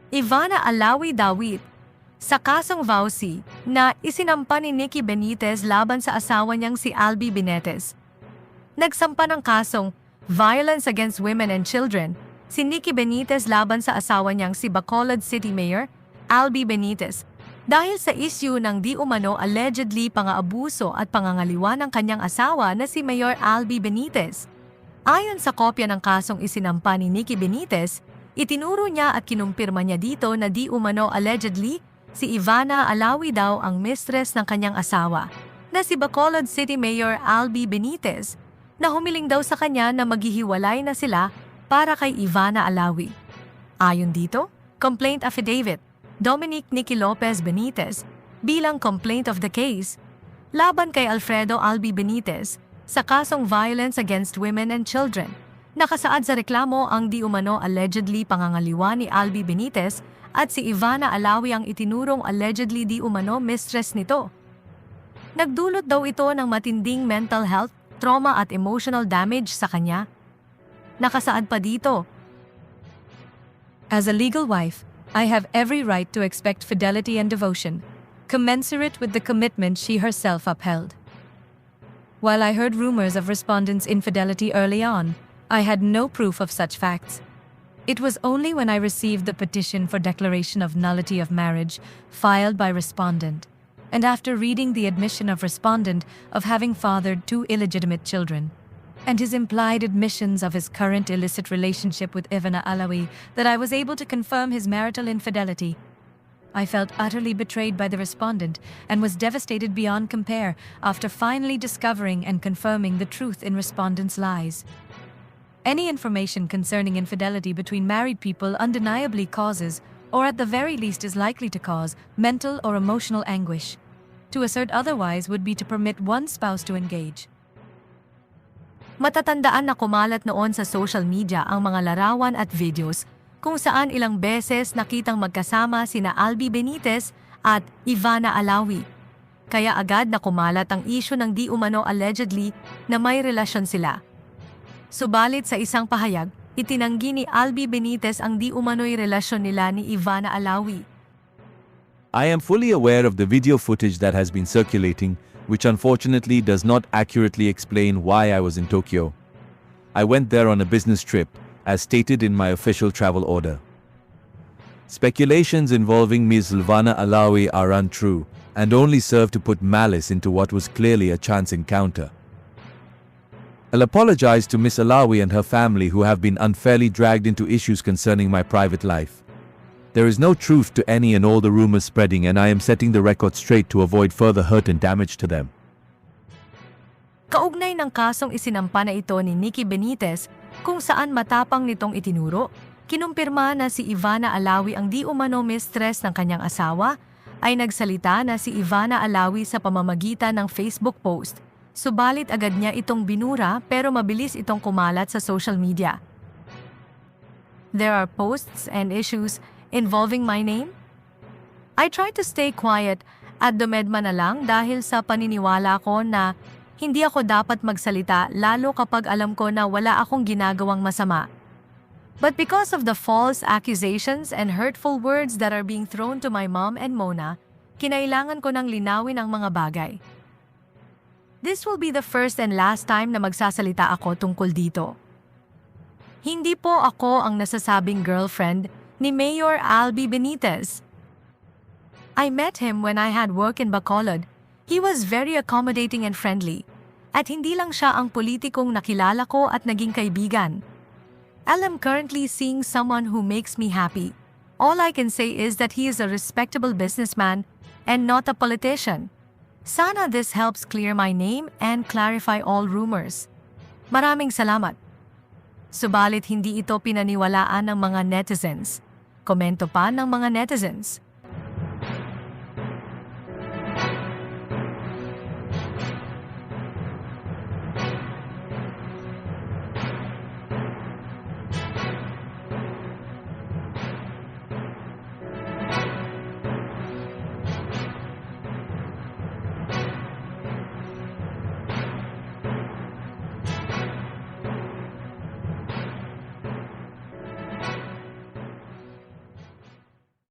Ivana Alawi Dawit sa kasong vowsy na isinampa ni Nikki Benitez laban sa asawa niyang si Albi Benitez. Nagsampa ng kasong Violence Against Women and Children si Nikki Benitez laban sa asawa niyang si Bacolod City Mayor Albi Benitez dahil sa issue ng di umano allegedly pang-aabuso at pangangaliwa ng kanyang asawa na si Mayor Albi Benitez. Ayon sa kopya ng kasong isinampa ni Nikki Benitez, itinuro niya at kinumpirma niya dito na di umano allegedly si Ivana Alawi daw ang mistress ng kanyang asawa, na si Bacolod City Mayor Albi Benitez, na humiling daw sa kanya na maghihiwalay na sila para kay Ivana Alawi. Ayon dito, complaint affidavit, Dominic Nicky Lopez Benitez, bilang complaint of the case, laban kay Alfredo Albi Benitez sa kasong Violence Against Women and Children. Nakasaad sa reklamo ang di umano allegedly pangangaliwa ni Albi Benitez at si Ivana Alawi ang itinurong allegedly di umano mistress nito. Nagdulot daw ito ng matinding mental health, trauma at emotional damage sa kanya. Nakasaad pa dito, As a legal wife, I have every right to expect fidelity and devotion, commensurate with the commitment she herself upheld. While I heard rumors of respondents' infidelity early on, I had no proof of such facts. It was only when I received the petition for declaration of nullity of marriage filed by respondent, and after reading the admission of respondent of having fathered 2 illegitimate children, and his implied admissions of his current illicit relationship with Ivana Alawi, that I was able to confirm his marital infidelity. I felt utterly betrayed by the respondent and was devastated beyond compare after finally discovering and confirming the truth in respondent's lies. Any information concerning infidelity between married people undeniably causes, or at the very least is likely to cause, mental or emotional anguish. To assert otherwise would be to permit one spouse to engage. matatandaan na kumalat noon sa social media ang mga larawan at videos kung saan ilang beses nakitang magkasama sina Albi Benitez at Ivana Alawi. Kaya agad na kumalat ang issue ng di umano allegedly na may relasyon sila. Subalit sa isang pahayag, itinanggi ni Albi Benitez ang di umano'y relasyon nila ni Ivana Alawi. I am fully aware of the video footage that has been circulating, which unfortunately does not accurately explain why I was in Tokyo. I went there on a business trip, as stated in my official travel order. Speculations involving Ms. Ivana Alawi are untrue and only serve to put malice into what was clearly a chance encounter. I'll apologize to Ms. Alawi and her family who have been unfairly dragged into issues concerning my private life. There is no truth to any and all the rumors spreading, and I am setting the record straight to avoid further hurt and damage to them. Kaugnay ng kasong isinampa na ito ni Nikki Benitez, kung saan matapang nitong itinuro, kinumpirma na si Ivana Alawi ang di umano mistress ng kanyang asawa, ay nagsalita na si Ivana Alawi sa pamamagitan ng Facebook post. Subalit agad niya itong binura pero mabilis itong kumalat sa social media. There are posts and issues involving my name? I try to stay quiet at dumedma na lang dahil sa paniniwala ko na hindi ako dapat magsalita lalo kapag alam ko na wala akong ginagawang masama. But because of the false accusations and hurtful words that are being thrown to my mom and Mona, kinailangan ko nang linawin ang mga bagay. This will be the first and last time na magsasalita ako tungkol dito. Hindi po ako ang nasasabing girlfriend ni Mayor Albi Benitez. I met him when I had work in Bacolod. He was very accommodating and friendly. At hindi lang siya ang politikong nakilala ko at naging kaibigan. I'm currently seeing someone who makes me happy. All I can say is that he is a respectable businessman and not a politician. Sana this helps clear my name and clarify all rumors. Maraming salamat. Subalit hindi ito pinaniwalaan ng mga netizens. Komento pa ng mga netizens.